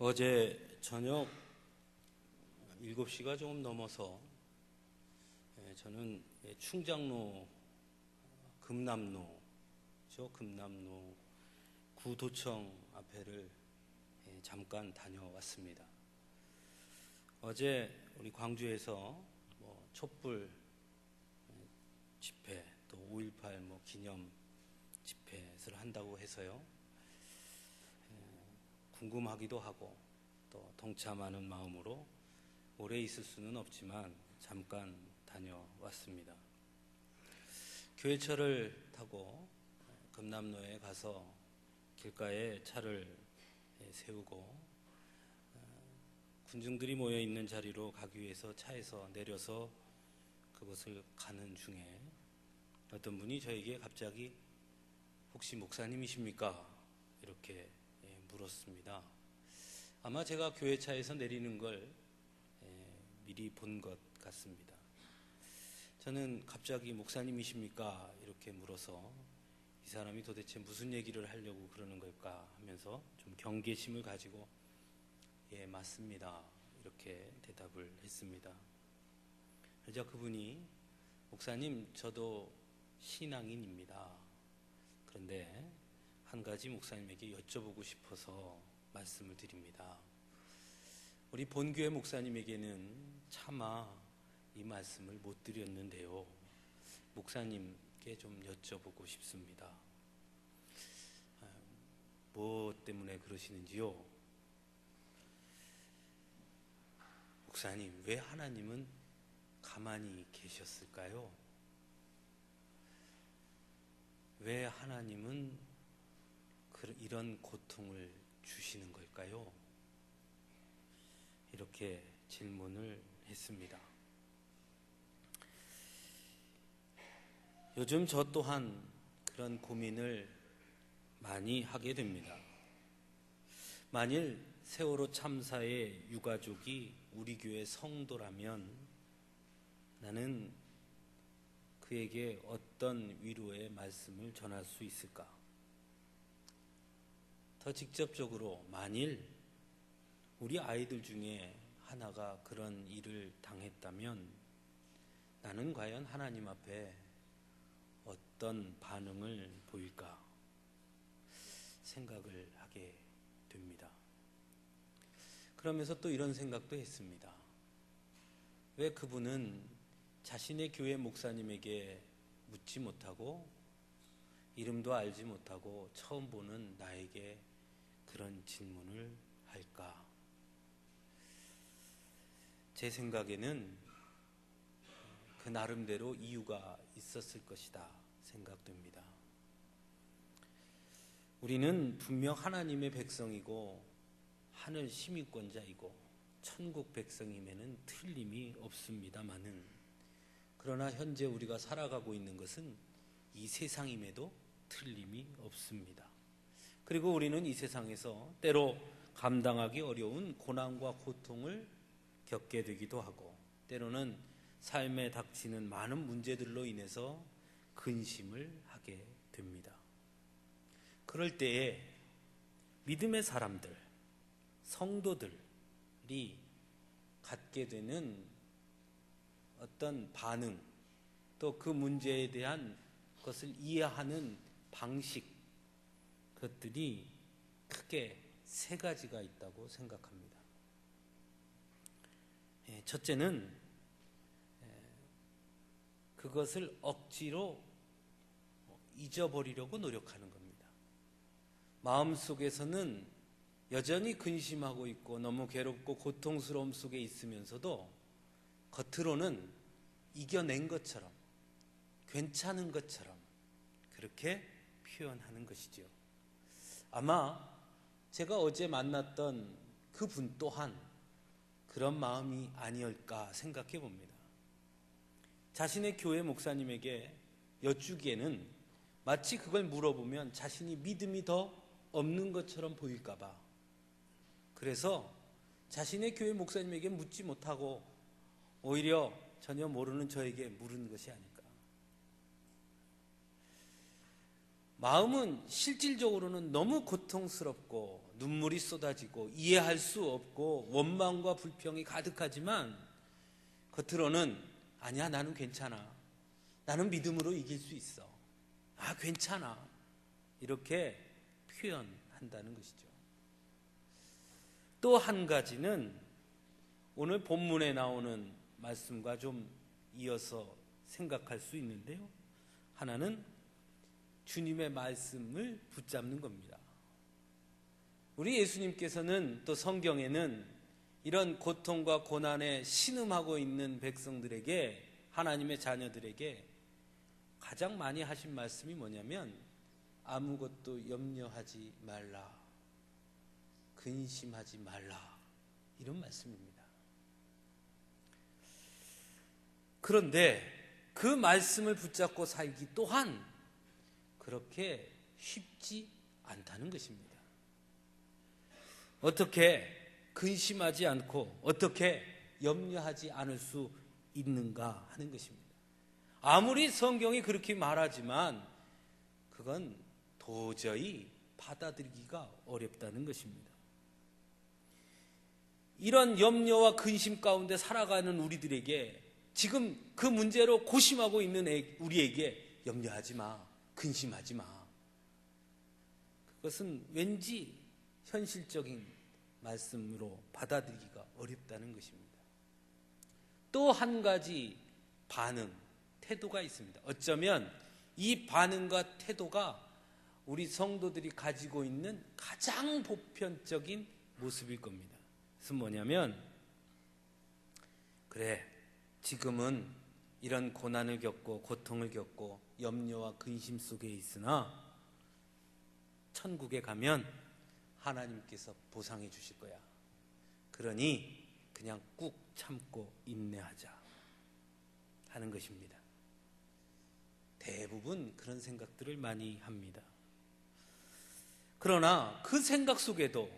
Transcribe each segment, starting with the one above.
어제 저녁 7시가 조금 넘어서 저는 충장로 금남로 구도청 앞에를 잠깐 다녀왔습니다. 어제 우리 광주에서 촛불 집회 또 5.18 기념 집회를 한다고 해서요. 궁금하기도 하고 또 동참하는 마음으로 오래 있을 수는 없지만 잠깐 다녀왔습니다. 교회차를 타고 금남로에 가서 길가에 차를 세우고 군중들이 모여 있는 자리로 가기 위해서 차에서 내려서 그곳을 가는 중에 어떤 분이 저에게 갑자기 혹시 목사님이십니까? 이렇게 물었습니다. 아마 제가 교회차에서 내리는 걸 미리 본 것 같습니다. 저는 갑자기 목사님이십니까? 이렇게 물어서 이 사람이 도대체 무슨 얘기를 하려고 그러는 걸까 하면서 좀 경계심을 가지고 예, 맞습니다. 이렇게 대답을 했습니다. 그러자 그분이 목사님, 저도 신앙인입니다. 그런데 한 가지 목사님에게 여쭤보고 싶어서 말씀을 드립니다. 우리 본교회 목사님에게는 차마 이 말씀을 못 드렸는데요. 목사님께 좀 여쭤보고 싶습니다. 뭐 때문에 그러시는지요? 목사님, 왜 하나님은 가만히 계셨을까요? 왜 하나님은 이런 고통을 주시는 걸까요? 이렇게 질문을 했습니다. 요즘 저 또한 그런 고민을 많이 하게 됩니다. 만일 세월호 참사의 유가족이 우리 교회 성도라면 나는 그에게 어떤 위로의 말씀을 전할 수 있을까? 더 직접적으로 만일 우리 아이들 중에 하나가 그런 일을 당했다면 나는 과연 하나님 앞에 어떤 반응을 보일까 생각을 하게 됩니다. 그러면서 또 이런 생각도 했습니다. 왜 그분은 자신의 교회 목사님에게 묻지 못하고 이름도 알지 못하고 처음 보는 나에게 그런 질문을 할까? 제 생각에는 그 나름대로 이유가 있었을 것이다 생각됩니다. 우리는 분명 하나님의 백성이고 하늘 시민권자이고 천국 백성임에는 틀림이 없습니다마는 그러나 현재 우리가 살아가고 있는 것은 이 세상임에도 틀림이 없습니다. 그리고 우리는 이 세상에서 때로 감당하기 어려운 고난과 고통을 겪게 되기도 하고 때로는 삶에 닥치는 많은 문제들로 인해서 근심을 하게 됩니다. 그럴 때에 믿음의 사람들, 성도들이 갖게 되는 어떤 반응, 또 그 문제에 대한 것을 이해하는 방식, 그것들이 크게 세 가지가 있다고 생각합니다. 첫째는 그것을 억지로 잊어버리려고 노력하는 겁니다. 마음속에서는 여전히 근심하고 있고 너무 괴롭고 고통스러움 속에 있으면서도 겉으로는 이겨낸 것처럼 괜찮은 것처럼 그렇게 표현하는 것이죠. 아마 제가 어제 만났던 그분 또한 그런 마음이 아니었을까 생각해 봅니다. 자신의 교회 목사님에게 여쭈기에는 마치 그걸 물어보면 자신이 믿음이 더 없는 것처럼 보일까 봐 그래서 자신의 교회 목사님에게 묻지 못하고 오히려 전혀 모르는 저에게 물은 것이 아닐까. 마음은 실질적으로는 너무 고통스럽고 눈물이 쏟아지고 이해할 수 없고 원망과 불평이 가득하지만 겉으로는 아니야, 나는 괜찮아, 나는 믿음으로 이길 수 있어, 아 괜찮아, 이렇게 표현한다는 것이죠. 또 한 가지는 오늘 본문에 나오는 말씀과 좀 이어서 생각할 수 있는데요, 하나는 주님의 말씀을 붙잡는 겁니다. 우리 예수님께서는 또 성경에는 이런 고통과 고난에 신음하고 있는 백성들에게, 하나님의 자녀들에게 가장 많이 하신 말씀이 뭐냐면 아무것도 염려하지 말라, 근심하지 말라, 이런 말씀입니다. 그런데 그 말씀을 붙잡고 살기 또한 그렇게 쉽지 않다는 것입니다. 어떻게 근심하지 않고 어떻게 염려하지 않을 수 있는가 하는 것입니다. 아무리 성경이 그렇게 말하지만 그건 도저히 받아들이기가 어렵다는 것입니다. 이런 염려와 근심 가운데 살아가는 우리들에게, 지금 그 문제로 고심하고 있는 우리에게 염려하지 마, 근심하지 마, 그것은 왠지 현실적인 말씀으로 받아들이기가 어렵다는 것입니다. 또 한 가지 반응, 태도가 있습니다. 어쩌면 이 반응과 태도가 우리 성도들이 가지고 있는 가장 보편적인 모습일 겁니다. 그래서 뭐냐면, 그래, 지금은 이런 고난을 겪고 고통을 겪고 염려와 근심 속에 있으나 천국에 가면 하나님께서 보상해 주실 거야. 그러니 그냥 꾹 참고 인내하자 하는 것입니다. 대부분 그런 생각들을 많이 합니다. 그러나 그 생각 속에도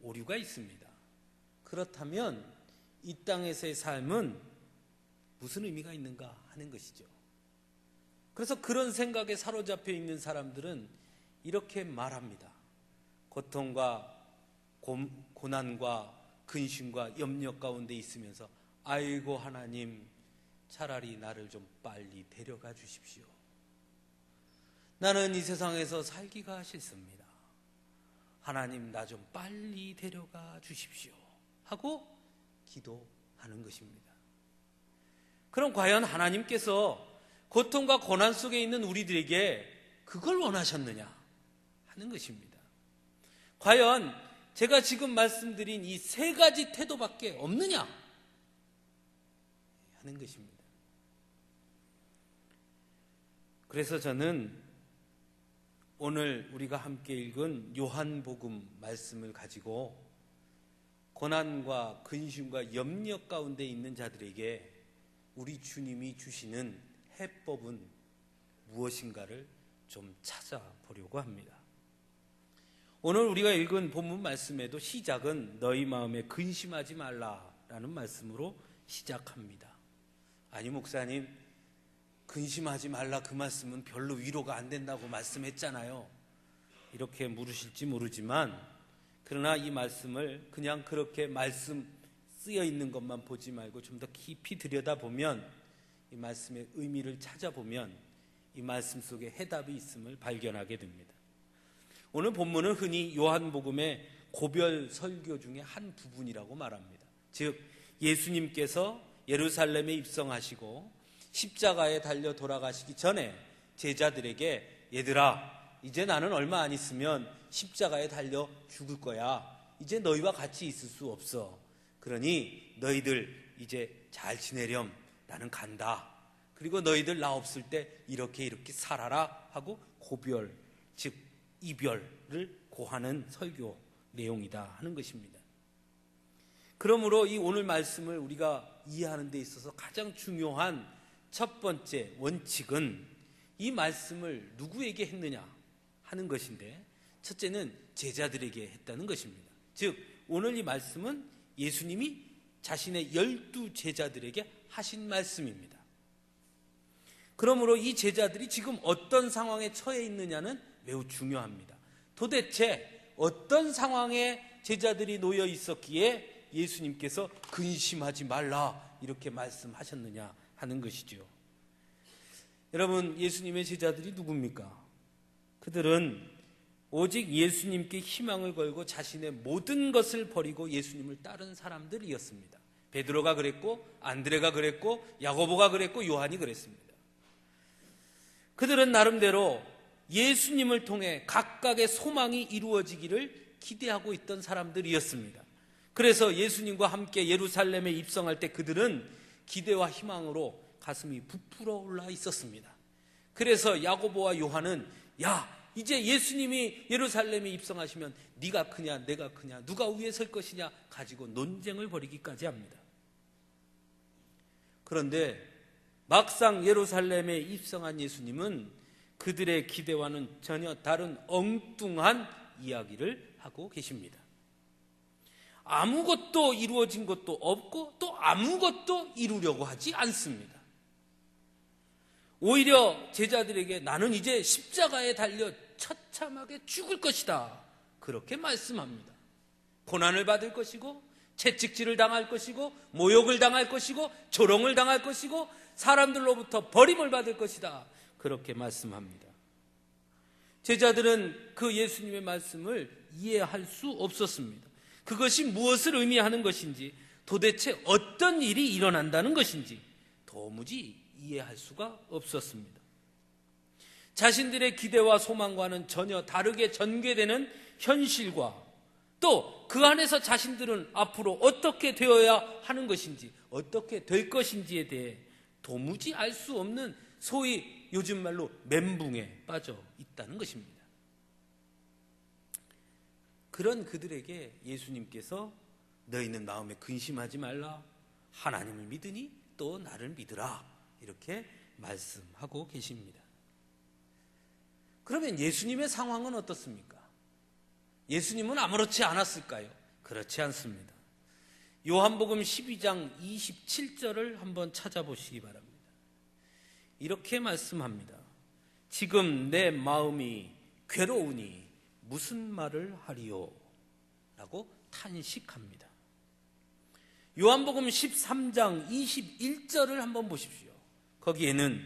오류가 있습니다. 그렇다면 이 땅에서의 삶은 무슨 의미가 있는가 하는 것이죠. 그래서 그런 생각에 사로잡혀 있는 사람들은 이렇게 말합니다. 고통과 고난과 근심과 염려 가운데 있으면서, 아이고 하나님, 차라리 나를 좀 빨리 데려가 주십시오. 나는 이 세상에서 살기가 싫습니다. 하나님, 나 좀 빨리 데려가 주십시오 하고 기도하는 것입니다. 그럼 과연 하나님께서 고통과 고난 속에 있는 우리들에게 그걸 원하셨느냐 하는 것입니다. 과연 제가 지금 말씀드린 이 세 가지 태도밖에 없느냐 하는 것입니다. 그래서 저는 오늘 우리가 함께 읽은 요한복음 말씀을 가지고 고난과 근심과 염려 가운데 있는 자들에게 우리 주님이 주시는 해법은 무엇인가를 좀 찾아보려고 합니다. 오늘 우리가 읽은 본문 말씀에도 시작은 너희 마음에 근심하지 말라라는 말씀으로 시작합니다. 아니 목사님, 근심하지 말라 그 말씀은 별로 위로가 안 된다고 말씀했잖아요, 이렇게 물으실지 모르지만, 그러나 이 말씀을 그냥 그렇게 말씀 쓰여 있는 것만 보지 말고 좀 더 깊이 들여다보면, 이 말씀의 의미를 찾아보면 이 말씀 속에 해답이 있음을 발견하게 됩니다. 오늘 본문은 흔히 요한복음의 고별 설교 중에 한 부분이라고 말합니다. 즉 예수님께서 예루살렘에 입성하시고 십자가에 달려 돌아가시기 전에 제자들에게, 얘들아, 이제 나는 얼마 안 있으면 십자가에 달려 죽을 거야. 이제 너희와 같이 있을 수 없어. 그러니 너희들 이제 잘 지내렴. 나는 간다. 그리고 너희들 나 없을 때 이렇게 살아라 하고 고별, 즉 이별을 고하는 설교 내용이다 하는 것입니다. 그러므로 이 오늘 말씀을 우리가 이해하는 데 있어서 가장 중요한 첫 번째 원칙은 이 말씀을 누구에게 했느냐 하는 것인데, 첫째는 제자들에게 했다는 것입니다. 즉 오늘 이 말씀은 예수님이 자신의 12 제자들에게 하신 말씀입니다. 그러므로 이 제자들이 지금 어떤 상황에 처해 있느냐는 매우 중요합니다. 도대체 어떤 상황에 제자들이 놓여 있었기에 예수님께서 근심하지 말라 이렇게 말씀하셨느냐 하는 것이죠. 여러분, 예수님의 제자들이 누굽니까? 그들은 오직 예수님께 희망을 걸고 자신의 모든 것을 버리고 예수님을 따른 사람들이었습니다. 베드로가 그랬고, 안드레가 그랬고, 야고보가 그랬고, 요한이 그랬습니다. 그들은 나름대로 예수님을 통해 각각의 소망이 이루어지기를 기대하고 있던 사람들이었습니다. 그래서 예수님과 함께 예루살렘에 입성할 때 그들은 기대와 희망으로 가슴이 부풀어 올라 있었습니다. 그래서 야고보와 요한은 이제 예수님이 예루살렘에 입성하시면 네가 크냐 내가 크냐 누가 위에 설 것이냐 가지고 논쟁을 벌이기까지 합니다. 그런데 막상 예루살렘에 입성한 예수님은 그들의 기대와는 전혀 다른 엉뚱한 이야기를 하고 계십니다. 아무것도 이루어진 것도 없고 또 아무것도 이루려고 하지 않습니다. 오히려 제자들에게 나는 이제 십자가에 달려 처참하게 죽을 것이다 그렇게 말씀합니다. 고난을 받을 것이고 채찍질을 당할 것이고 모욕을 당할 것이고 조롱을 당할 것이고 사람들로부터 버림을 받을 것이다 그렇게 말씀합니다. 제자들은 그 예수님의 말씀을 이해할 수 없었습니다. 그것이 무엇을 의미하는 것인지 도대체 어떤 일이 일어난다는 것인지 도무지 이해할 수가 없었습니다. 자신들의 기대와 소망과는 전혀 다르게 전개되는 현실과 또 그 안에서 자신들은 앞으로 어떻게 되어야 하는 것인지 어떻게 될 것인지에 대해 도무지 알 수 없는 소위 요즘 말로 멘붕에 빠져 있다는 것입니다. 그런 그들에게 예수님께서 너희는 마음에 근심하지 말라 하나님을 믿으니 또 나를 믿으라 이렇게 말씀하고 계십니다. 그러면 예수님의 상황은 어떻습니까? 예수님은 아무렇지 않았을까요? 그렇지 않습니다. 요한복음 12장 27절을 한번 찾아보시기 바랍니다. 이렇게 말씀합니다. 지금 내 마음이 괴로우니 무슨 말을 하리요? 라고 탄식합니다. 요한복음 13장 21절을 한번 보십시오. 거기에는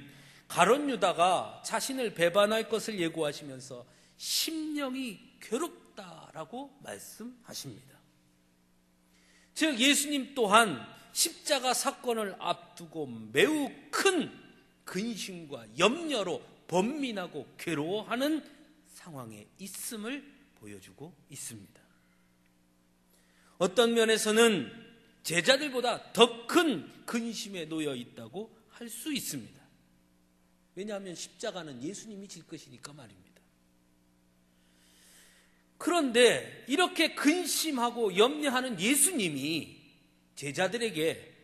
가룟 유다가 자신을 배반할 것을 예고하시면서 심령이 괴롭다라고 말씀하십니다. 즉 예수님 또한 십자가 사건을 앞두고 매우 큰 근심과 염려로 번민하고 괴로워하는 상황에 있음을 보여주고 있습니다. 어떤 면에서는 제자들보다 더 큰 근심에 놓여 있다고 할 수 있습니다. 왜냐하면 십자가는 예수님이 질 것이니까 말입니다. 그런데 이렇게 근심하고 염려하는 예수님이 제자들에게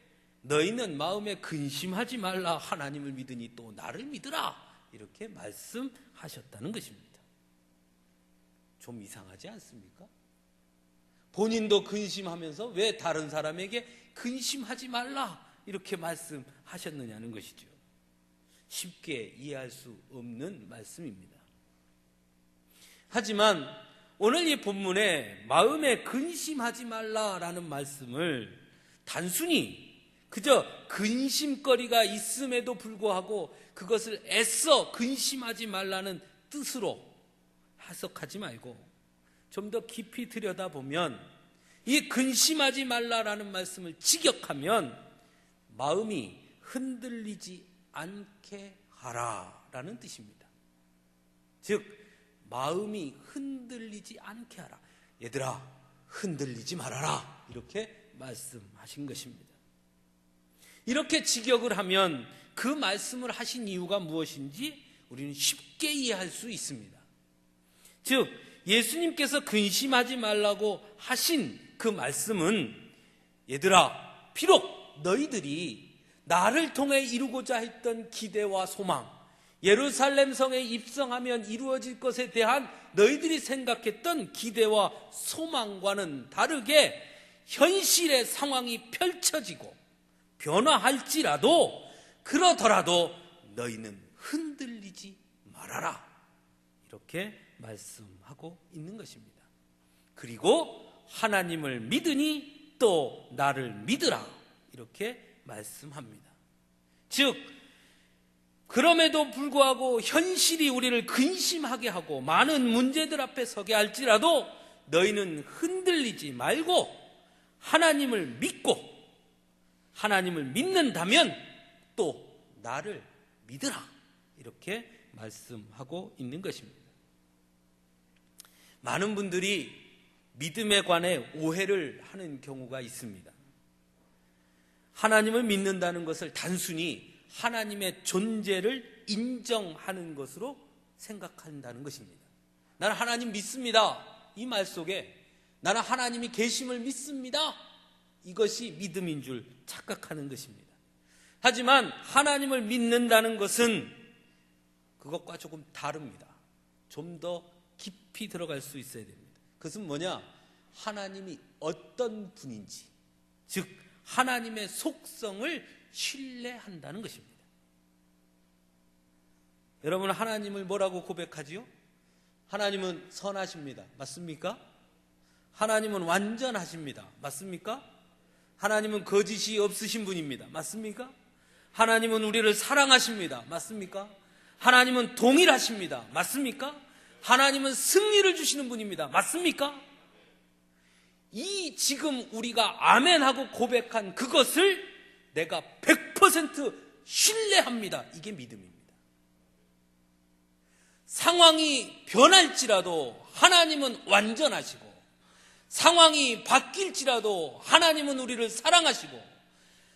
너희는 마음에 근심하지 말라 하나님을 믿으니 또 나를 믿으라 이렇게 말씀하셨다는 것입니다. 좀 이상하지 않습니까? 본인도 근심하면서 왜 다른 사람에게 근심하지 말라 이렇게 말씀하셨느냐는 것이죠. 쉽게 이해할 수 없는 말씀입니다. 하지만 오늘 이 본문에 마음에 근심하지 말라라는 말씀을 단순히 그저 근심거리가 있음에도 불구하고 그것을 애써 근심하지 말라는 뜻으로 해석하지 말고 좀 더 깊이 들여다보면 이 근심하지 말라라는 말씀을 직역하면 마음이 흔들리지 않게 하라라는 뜻입니다. 즉 마음이 흔들리지 않게 하라. 얘들아 흔들리지 말아라 이렇게 말씀하신 것입니다. 이렇게 직역을 하면 그 말씀을 하신 이유가 무엇인지 우리는 쉽게 이해할 수 있습니다. 즉 예수님께서 근심하지 말라고 하신 그 말씀은 얘들아 비록 너희들이 나를 통해 이루고자 했던 기대와 소망 예루살렘 성에 입성하면 이루어질 것에 대한 너희들이 생각했던 기대와 소망과는 다르게 현실의 상황이 펼쳐지고 변화할지라도 그러더라도 너희는 흔들리지 말아라 이렇게 말씀하고 있는 것입니다. 그리고 하나님을 믿으니 또 나를 믿으라. 이렇게 말씀합니다. 즉 그럼에도 불구하고 현실이 우리를 근심하게 하고 많은 문제들 앞에 서게 할지라도 너희는 흔들리지 말고 하나님을 믿고 하나님을 믿는다면 또 나를 믿으라. 이렇게 말씀하고 있는 것입니다. 많은 분들이 믿음에 관해 오해를 하는 경우가 있습니다. 하나님을 믿는다는 것을 단순히 하나님의 존재를 인정하는 것으로 생각한다는 것입니다. 나는 하나님 믿습니다. 이 말 속에 나는 하나님이 계심을 믿습니다. 이것이 믿음인 줄 착각하는 것입니다. 하지만 하나님을 믿는다는 것은 그것과 조금 다릅니다. 좀 더 깊이 들어갈 수 있어야 됩니다. 그것은 뭐냐? 하나님이 어떤 분인지, 즉 하나님의 속성을 신뢰한다는 것입니다. 여러분, 하나님을 뭐라고 고백하지요? 하나님은 선하십니다. 맞습니까? 하나님은 완전하십니다. 맞습니까? 하나님은 거짓이 없으신 분입니다. 맞습니까? 하나님은 우리를 사랑하십니다. 맞습니까? 하나님은 동일하십니다. 맞습니까? 하나님은 승리를 주시는 분입니다. 맞습니까? 이 지금 우리가 아멘하고 고백한 그것을 내가 100% 신뢰합니다. 이게 믿음입니다. 상황이 변할지라도 하나님은 완전하시고, 상황이 바뀔지라도 하나님은 우리를 사랑하시고,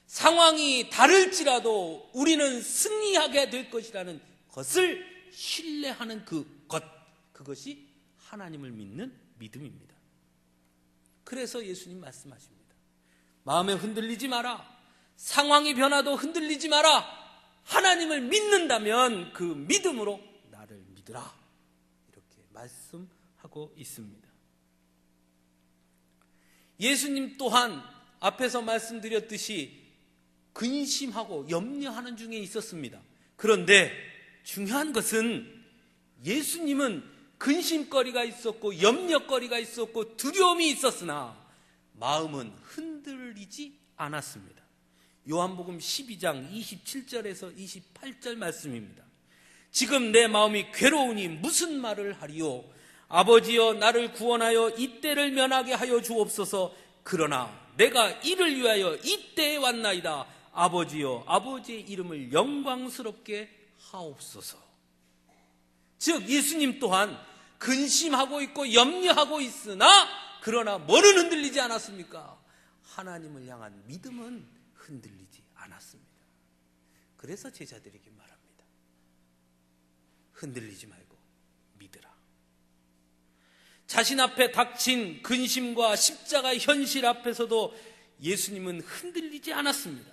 상황이 다를지라도 우리는 승리하게 될 것이라는 것을 신뢰하는 그것이 하나님을 믿는 믿음입니다. 그래서 예수님 말씀하십니다. 마음에 흔들리지 마라. 상황이 변화도 흔들리지 마라. 하나님을 믿는다면 그 믿음으로 나를 믿으라. 이렇게 말씀하고 있습니다. 예수님 또한 앞에서 말씀드렸듯이 근심하고 염려하는 중에 있었습니다. 그런데 중요한 것은 예수님은 근심거리가 있었고 염려거리가 있었고 두려움이 있었으나 마음은 흔들리지 않았습니다. 요한복음 12장 27절에서 28절 말씀입니다. 지금 내 마음이 괴로우니 무슨 말을 하리요? 아버지여 나를 구원하여 이때를 면하게 하여 주옵소서. 그러나 내가 이를 위하여 이때에 왔나이다. 아버지여 아버지의 이름을 영광스럽게 하옵소서. 즉 예수님 또한 근심하고 있고 염려하고 있으나 그러나 뭐는 흔들리지 않았습니까? 하나님을 향한 믿음은 흔들리지 않았습니다. 그래서 제자들에게 말합니다. 흔들리지 말고 믿으라. 자신 앞에 닥친 근심과 십자가의 현실 앞에서도 예수님은 흔들리지 않았습니다.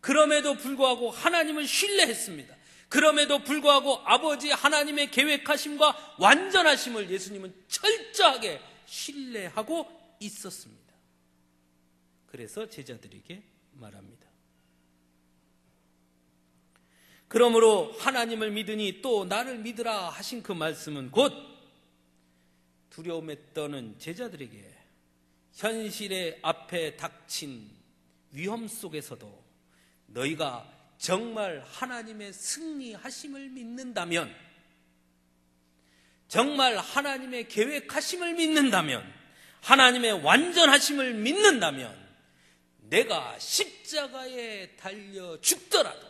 그럼에도 불구하고 하나님을 신뢰했습니다. 그럼에도 불구하고 아버지 하나님의 계획하심과 완전하심을 예수님은 철저하게 신뢰하고 있었습니다. 그래서 제자들에게 말합니다. 그러므로 하나님을 믿으니 또 나를 믿으라 하신 그 말씀은 곧 두려움에 떠는 제자들에게 현실의 앞에 닥친 위험 속에서도 너희가 정말 하나님의 승리하심을 믿는다면, 정말 하나님의 계획하심을 믿는다면, 하나님의 완전하심을 믿는다면 내가 십자가에 달려 죽더라도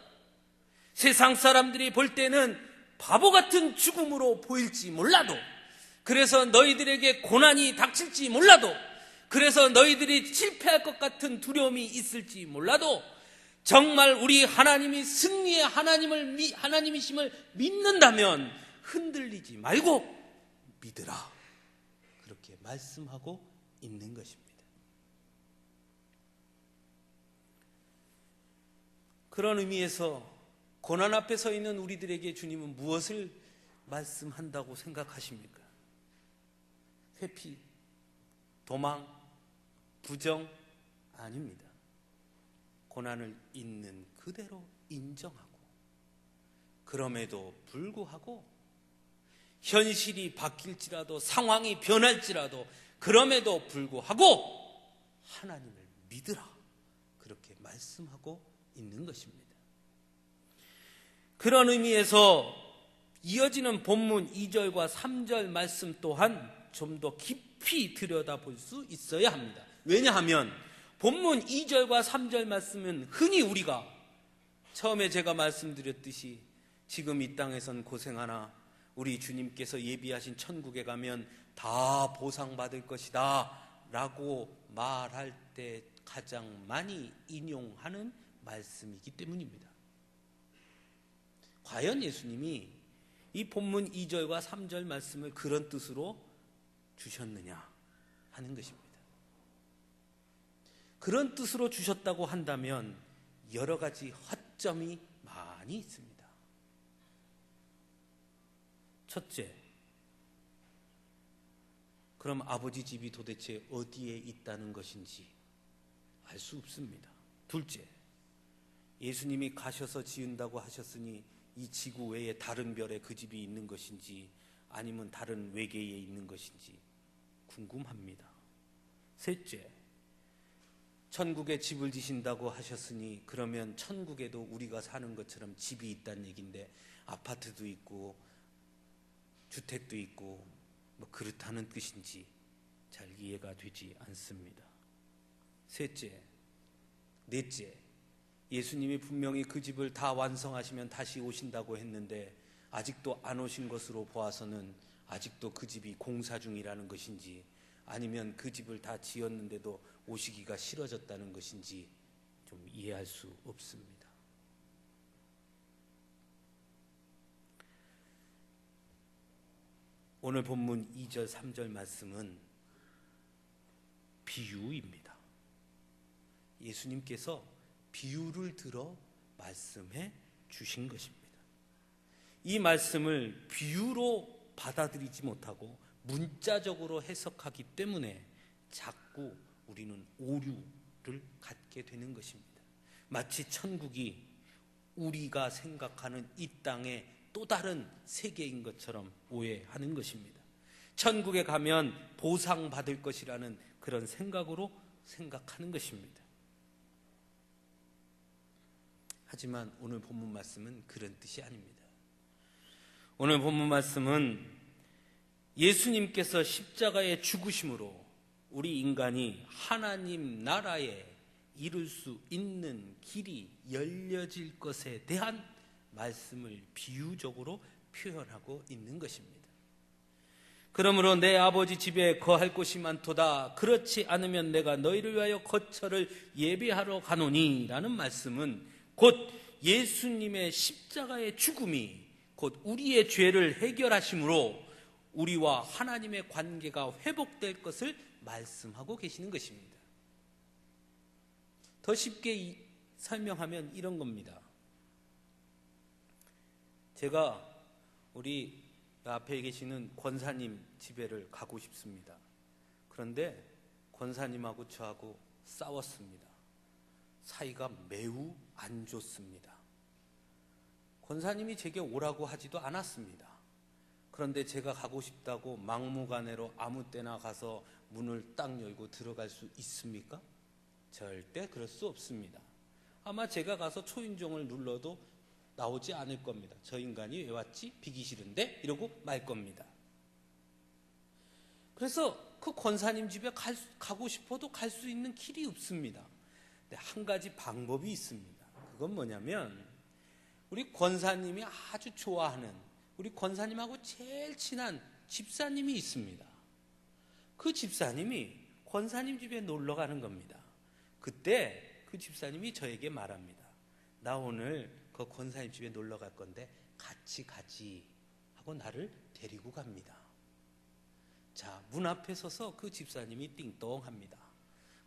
세상 사람들이 볼 때는 바보 같은 죽음으로 보일지 몰라도, 그래서 너희들에게 고난이 닥칠지 몰라도, 그래서 너희들이 실패할 것 같은 두려움이 있을지 몰라도 정말 우리 하나님이 승리의 하나님이심을 믿는다면 흔들리지 말고 믿으라. 그렇게 말씀하고 있는 것입니다. 그런 의미에서 고난 앞에 서 있는 우리들에게 주님은 무엇을 말씀한다고 생각하십니까? 회피, 도망, 부정? 아닙니다. 고난을 있는 그대로 인정하고 그럼에도 불구하고 현실이 바뀔지라도 상황이 변할지라도 그럼에도 불구하고 하나님을 믿으라, 그렇게 말씀하고 있는 것입니다. 그런 의미에서 이어지는 본문 2절과 3절 말씀 또한 좀 더 깊이 들여다볼 수 있어야 합니다. 왜냐하면 본문 2절과 3절 말씀은 흔히 우리가 처음에 제가 말씀드렸듯이 지금 이 땅에선 고생하나 우리 주님께서 예비하신 천국에 가면 다 보상받을 것이다 라고 말할 때 가장 많이 인용하는 말씀이기 때문입니다. 과연 예수님이 이 본문 2절과 3절 말씀을 그런 뜻으로 주셨느냐 하는 것입니다. 그런 뜻으로 주셨다고 한다면 여러 가지 허점이 많이 있습니다. 첫째, 그럼 아버지 집이 도대체 어디에 있다는 것인지 알 수 없습니다. 둘째, 예수님이 가셔서 지은다고 하셨으니 이 지구 외에 다른 별에 그 집이 있는 것인지 아니면 다른 외계에 있는 것인지 궁금합니다. 셋째, 천국에 집을 지신다고 하셨으니 그러면 천국에도 우리가 사는 것처럼 집이 있다는 얘기인데 아파트도 있고 주택도 있고 뭐 그렇다는 뜻인지 잘 이해가 되지 않습니다. 넷째, 예수님이 분명히 그 집을 다 완성하시면 다시 오신다고 했는데 아직도 안 오신 것으로 보아서는 아직도 그 집이 공사 중이라는 것인지 아니면 그 집을 다 지었는데도 오시기가 싫어졌다는 것인지 좀 이해할 수 없습니다. 오늘 본문 2절, 3절 말씀은 비유입니다. 예수님께서 비유를 들어 말씀해 주신 것입니다. 이 말씀을 비유로 받아들이지 못하고 문자적으로 해석하기 때문에 자꾸 우리는 오류를 갖게 되는 것입니다. 마치 천국이 우리가 생각하는 이 땅의 또 다른 세계인 것처럼 오해하는 것입니다. 천국에 가면 보상받을 것이라는 그런 생각으로 생각하는 것입니다. 하지만 오늘 본문 말씀은 그런 뜻이 아닙니다. 오늘 본문 말씀은 예수님께서 십자가에 죽으심으로 우리 인간이 하나님 나라에 이룰 수 있는 길이 열려질 것에 대한 말씀을 비유적으로 표현하고 있는 것입니다. 그러므로 내 아버지 집에 거할 곳이 많도다. 그렇지 않으면 내가 너희를 위하여 거처를 예비하러 가노니 라는 말씀은 곧 예수님의 십자가의 죽음이 곧 우리의 죄를 해결하심으로 우리와 하나님의 관계가 회복될 것을 말씀하고 계시는 것입니다. 더 쉽게 설명하면 이런 겁니다. 제가 우리 앞에 계시는 권사님 집에를 가고 싶습니다. 그런데 권사님하고 저하고 싸웠습니다. 사이가 매우 안 좋습니다. 권사님이 제게 오라고 하지도 않았습니다. 그런데 제가 가고 싶다고 막무가내로 아무 때나 가서 문을 딱 열고 들어갈 수 있습니까? 절대 그럴 수 없습니다. 아마 제가 가서 초인종을 눌러도 나오지 않을 겁니다. 저 인간이 왜 왔지? 비기 싫은데? 이러고 말 겁니다. 그래서 그 권사님 집에 가고 싶어도 갈 수 있는 길이 없습니다. 근데 한 가지 방법이 있습니다. 그건 뭐냐면 우리 권사님이 아주 좋아하는 우리 권사님하고 제일 친한 집사님이 있습니다. 그 집사님이 권사님 집에 놀러 가는 겁니다. 그때 그 집사님이 저에게 말합니다. 나 오늘 그 권사님 집에 놀러 갈 건데 같이 가지 하고 나를 데리고 갑니다. 자, 문 앞에 서서 그 집사님이 띵동합니다.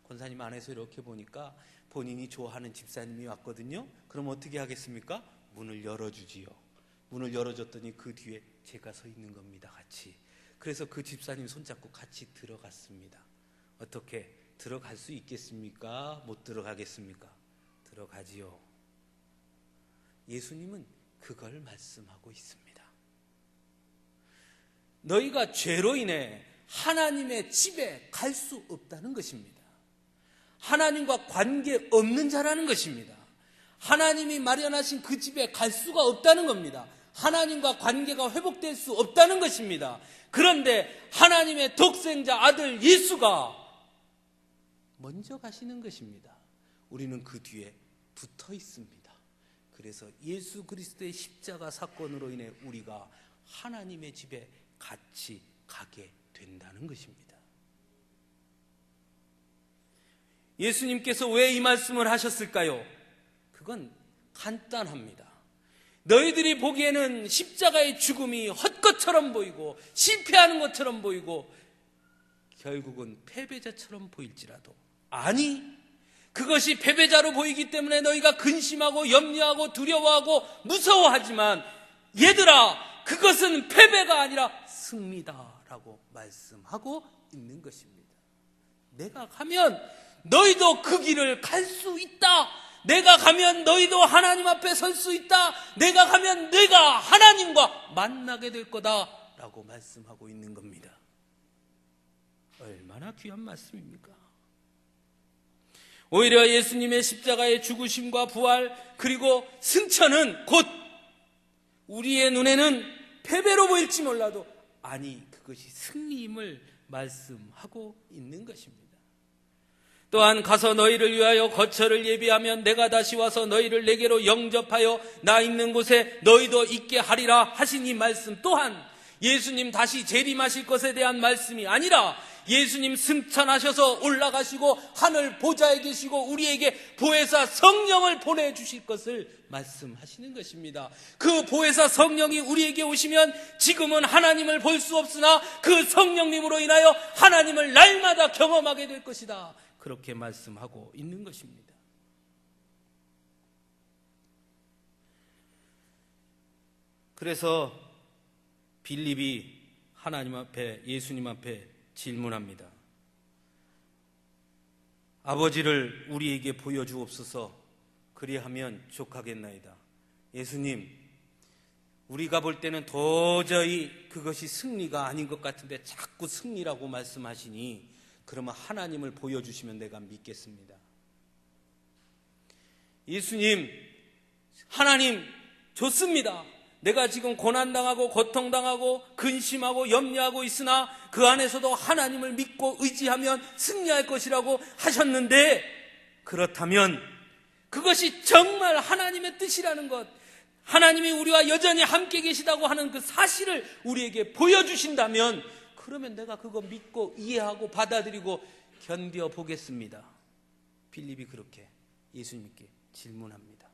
권사님 안에서 이렇게 보니까 본인이 좋아하는 집사님이 왔거든요. 그럼 어떻게 하겠습니까? 문을 열어주지요. 문을 열어줬더니 그 뒤에 제가 서 있는 겁니다. 같이. 그래서 그 집사님 손잡고 같이 들어갔습니다. 어떻게 들어갈 수 있겠습니까? 못 들어가겠습니까? 들어가지요. 예수님은 그걸 말씀하고 있습니다. 너희가 죄로 인해 하나님의 집에 갈 수 없다는 것입니다. 하나님과 관계 없는 자라는 것입니다. 하나님이 마련하신 그 집에 갈 수가 없다는 겁니다. 하나님과 관계가 회복될 수 없다는 것입니다. 그런데 하나님의 독생자 아들 예수가 먼저 가시는 것입니다. 우리는 그 뒤에 붙어 있습니다. 그래서 예수 그리스도의 십자가 사건으로 인해 우리가 하나님의 집에 같이 가게 된다는 것입니다. 예수님께서 왜 이 말씀을 하셨을까요? 그건 간단합니다. 너희들이 보기에는 십자가의 죽음이 헛것처럼 보이고 실패하는 것처럼 보이고 결국은 패배자처럼 보일지라도, 아니, 그것이 패배자로 보이기 때문에 너희가 근심하고 염려하고 두려워하고 무서워하지만, 얘들아, 그것은 패배가 아니라 승리다라고 말씀하고 있는 것입니다. 내가 가면 너희도 그 길을 갈 수 있다. 내가 가면 너희도 하나님 앞에 설 수 있다. 내가 가면 내가 하나님과 만나게 될 거다 라고 말씀하고 있는 겁니다. 얼마나 귀한 말씀입니까? 오히려 예수님의 십자가의 죽으심과 부활 그리고 승천은 곧 우리의 눈에는 패배로 보일지 몰라도, 아니, 그것이 승리임을 말씀하고 있는 것입니다. 또한 가서 너희를 위하여 거처를 예비하면 내가 다시 와서 너희를 내게로 영접하여 나 있는 곳에 너희도 있게 하리라 하신 이 말씀 또한 예수님 다시 재림하실 것에 대한 말씀이 아니라, 예수님 승천하셔서 올라가시고 하늘 보좌에 계시고 우리에게 보혜사 성령을 보내주실 것을 말씀하시는 것입니다. 그 보혜사 성령이 우리에게 오시면 지금은 하나님을 볼 수 없으나 그 성령님으로 인하여 하나님을 날마다 경험하게 될 것이다, 그렇게 말씀하고 있는 것입니다. 그래서 빌립이 하나님 앞에, 예수님 앞에 질문합니다. 아버지를 우리에게 보여주옵소서. 그리하면 족하겠나이다. 예수님, 우리가 볼 때는 도저히 그것이 승리가 아닌 것 같은데 자꾸 승리라고 말씀하시니, 그러면 하나님을 보여주시면 내가 믿겠습니다. 예수님, 하나님 좋습니다. 내가 지금 고난당하고 고통당하고 근심하고 염려하고 있으나 그 안에서도 하나님을 믿고 의지하면 승리할 것이라고 하셨는데, 그렇다면 그것이 정말 하나님의 뜻이라는 것, 하나님이 우리와 여전히 함께 계시다고 하는 그 사실을 우리에게 보여주신다면, 그러면 내가 그거 믿고 이해하고 받아들이고 견뎌보겠습니다. 빌립이 그렇게 예수님께 질문합니다.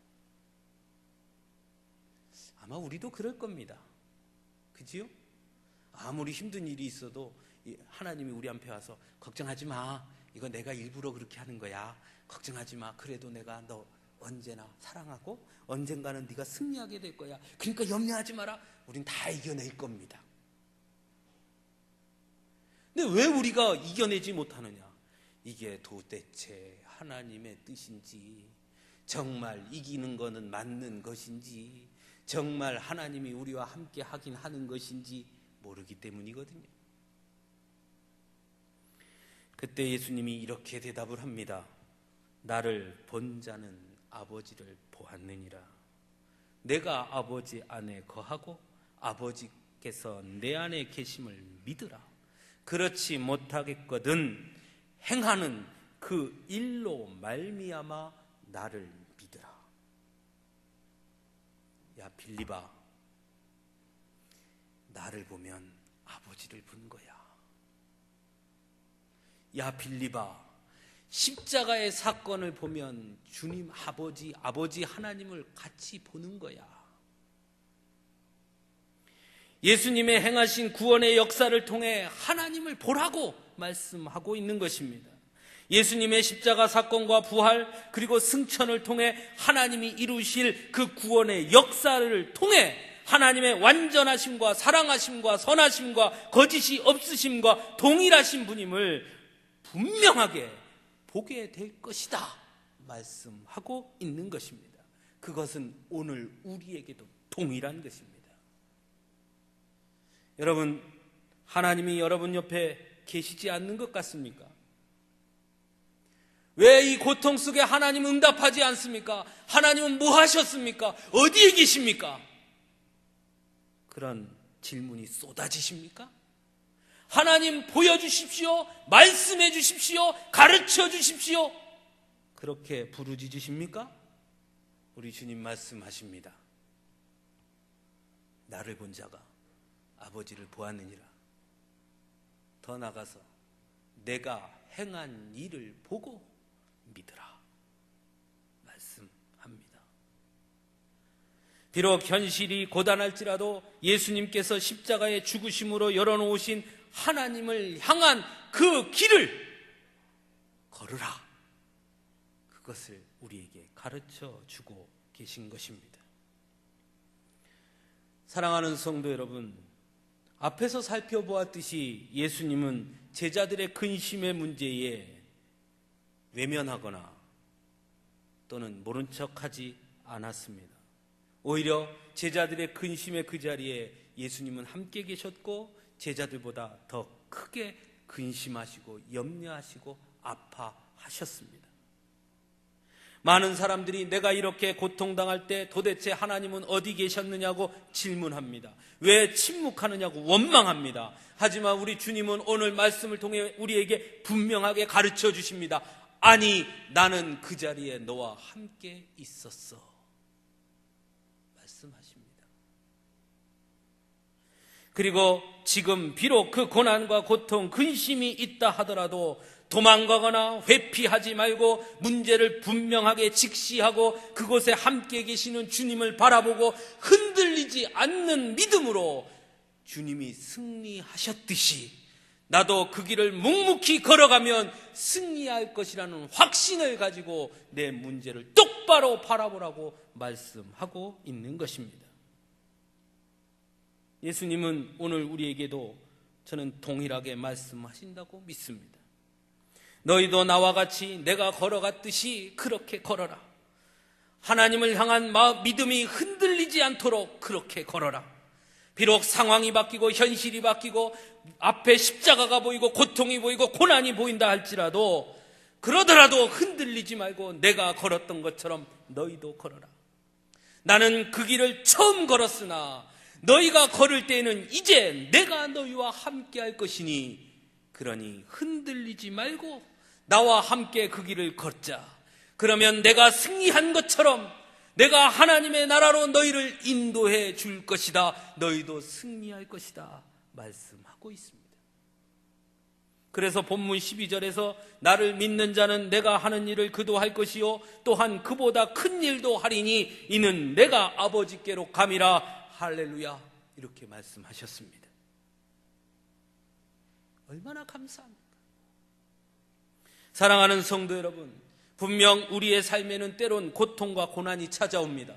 아마 우리도 그럴 겁니다. 그지요? 아무리 힘든 일이 있어도 하나님이 우리 앞에 와서 걱정하지 마. 이거 내가 일부러 그렇게 하는 거야. 걱정하지 마. 그래도 내가 너 언제나 사랑하고 언젠가는 네가 승리하게 될 거야. 그러니까 염려하지 마라. 우린 다 이겨낼 겁니다. 근데 왜 우리가 이겨내지 못하느냐? 이게 도대체 하나님의 뜻인지, 정말 이기는 거는 맞는 것인지, 정말 하나님이 우리와 함께 하긴 하는 것인지 모르기 때문이거든요. 그때 예수님이 이렇게 대답을 합니다. 나를 본 자는 아버지를 보았느니라. 내가 아버지 안에 거하고 아버지께서 내 안에 계심을 믿으라. 그렇지 못하겠거든 행하는 그 일로 말미암아 나를 믿으라. 야 빌립아, 나를 보면 아버지를 본 거야. 야 빌립아, 십자가의 사건을 보면 주님 아버지 하나님을 같이 보는 거야. 예수님의 행하신 구원의 역사를 통해 하나님을 보라고 말씀하고 있는 것입니다. 예수님의 십자가 사건과 부활 그리고 승천을 통해 하나님이 이루실 그 구원의 역사를 통해 하나님의 완전하심과 사랑하심과 선하심과 거짓이 없으심과 동일하신 분임을 분명하게 보게 될 것이다 말씀하고 있는 것입니다. 그것은 오늘 우리에게도 동일한 것입니다. 여러분, 하나님이 여러분 옆에 계시지 않는 것 같습니까? 왜 이 고통 속에 하나님 응답하지 않습니까? 하나님은 뭐 하셨습니까? 어디에 계십니까? 그런 질문이 쏟아지십니까? 하나님 보여주십시오. 말씀해 주십시오. 가르쳐 주십시오. 그렇게 부르짖으십니까? 우리 주님 말씀하십니다. 나를 본 자가 아버지를 보았느니라. 더 나가서 내가 행한 일을 보고 믿으라 말씀합니다. 비록 현실이 고단할지라도 예수님께서 십자가의 죽으심으로 열어놓으신 하나님을 향한 그 길을 걸으라. 그것을 우리에게 가르쳐 주고 계신 것입니다. 사랑하는 성도 여러분, 앞에서 살펴보았듯이 예수님은 제자들의 근심의 문제에 외면하거나 또는 모른 척하지 않았습니다. 오히려 제자들의 근심의 그 자리에 예수님은 함께 계셨고 제자들보다 더 크게 근심하시고 염려하시고 아파하셨습니다. 많은 사람들이 내가 이렇게 고통당할 때 도대체 하나님은 어디 계셨느냐고 질문합니다. 왜 침묵하느냐고 원망합니다. 하지만 우리 주님은 오늘 말씀을 통해 우리에게 분명하게 가르쳐 주십니다. 아니, 나는 그 자리에 너와 함께 있었어 말씀하십니다. 그리고 지금 비록 그 고난과 고통, 근심이 있다 하더라도 도망가거나 회피하지 말고 문제를 분명하게 직시하고 그곳에 함께 계시는 주님을 바라보고 흔들리지 않는 믿음으로 주님이 승리하셨듯이 나도 그 길을 묵묵히 걸어가면 승리할 것이라는 확신을 가지고 내 문제를 똑바로 바라보라고 말씀하고 있는 것입니다. 예수님은 오늘 우리에게도 저는 동일하게 말씀하신다고 믿습니다. 너희도 나와 같이 내가 걸어갔듯이 그렇게 걸어라. 하나님을 향한 믿음이 흔들리지 않도록 그렇게 걸어라. 비록 상황이 바뀌고 현실이 바뀌고 앞에 십자가가 보이고 고통이 보이고 고난이 보인다 할지라도 그러더라도 흔들리지 말고 내가 걸었던 것처럼 너희도 걸어라. 나는 그 길을 처음 걸었으나 너희가 걸을 때에는 이제 내가 너희와 함께 할 것이니 그러니 흔들리지 말고 나와 함께 그 길을 걷자. 그러면 내가 승리한 것처럼 내가 하나님의 나라로 너희를 인도해 줄 것이다. 너희도 승리할 것이다 말씀하고 있습니다. 그래서 본문 12절에서 나를 믿는 자는 내가 하는 일을 그도 할 것이요 또한 그보다 큰 일도 하리니 이는 내가 아버지께로 감이라. 할렐루야. 이렇게 말씀하셨습니다. 얼마나 감사합니까? 사랑하는 성도 여러분, 분명 우리의 삶에는 때론 고통과 고난이 찾아옵니다.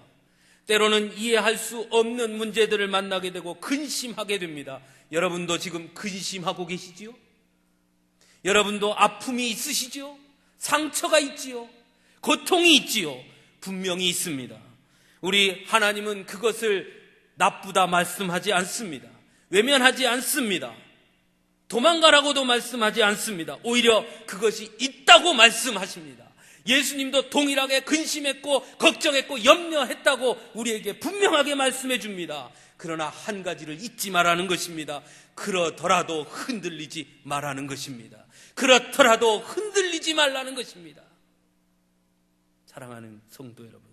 때로는 이해할 수 없는 문제들을 만나게 되고 근심하게 됩니다. 여러분도 지금 근심하고 계시지요? 여러분도 아픔이 있으시지요? 상처가 있지요? 고통이 있지요? 분명히 있습니다. 우리 하나님은 그것을 나쁘다 말씀하지 않습니다. 외면하지 않습니다. 도망가라고도 말씀하지 않습니다. 오히려 그것이 있다고 말씀하십니다. 예수님도 동일하게 근심했고 걱정했고 염려했다고 우리에게 분명하게 말씀해 줍니다. 그러나 한 가지를 잊지 말라는 것입니다. 그러더라도 흔들리지 말라는 것입니다. 그렇더라도 흔들리지 말라는 것입니다. 사랑하는 성도 여러분,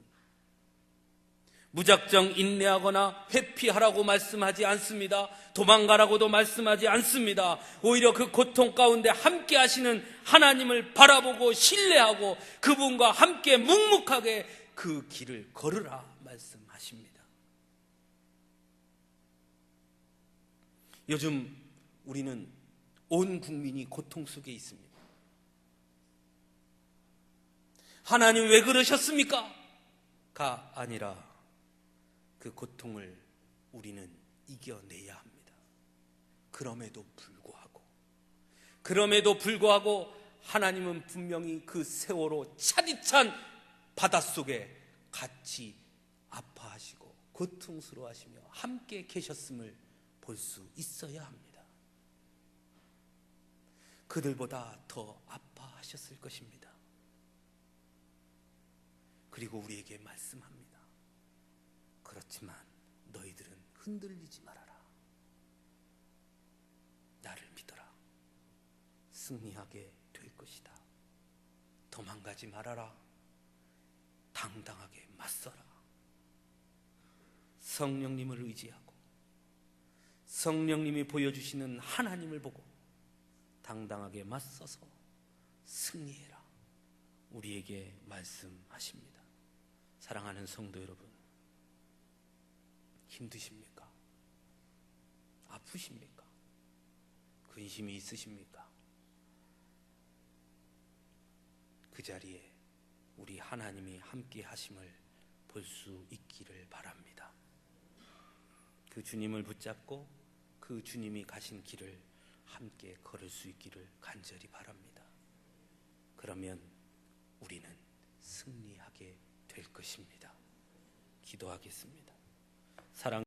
무작정 인내하거나 회피하라고 말씀하지 않습니다. 도망가라고도 말씀하지 않습니다. 오히려 그 고통 가운데 함께 하시는 하나님을 바라보고 신뢰하고 그분과 함께 묵묵하게 그 길을 걸으라 말씀하십니다. 요즘 우리는 온 국민이 고통 속에 있습니다. 하나님 왜 그러셨습니까? 가 아니라 그 고통을 우리는 이겨내야 합니다. 그럼에도 불구하고 하나님은 분명히 그 세월호 차디찬 바닷속에 같이 아파하시고 고통스러워하시며 함께 계셨음을 볼 수 있어야 합니다. 그들보다 더 아파하셨을 것입니다. 그리고 우리에게 말씀합니다. 그렇지만 너희들은 흔들리지 말아라. 나를 믿어라. 승리하게 될 것이다. 도망가지 말아라. 당당하게 맞서라. 성령님을 의지하고 성령님이 보여주시는 하나님을 보고 당당하게 맞서서 승리해라. 우리에게 말씀하십니다. 사랑하는 성도 여러분, 힘드십니까? 아프십니까? 근심이 있으십니까? 그 자리에 우리 하나님이 함께 하심을 볼 수 있기를 바랍니다. 그 주님을 붙잡고 그 주님이 가신 길을 함께 걸을 수 있기를 간절히 바랍니다. 그러면 우리는 승리하게 될 것입니다. 기도하겠습니다. 사랑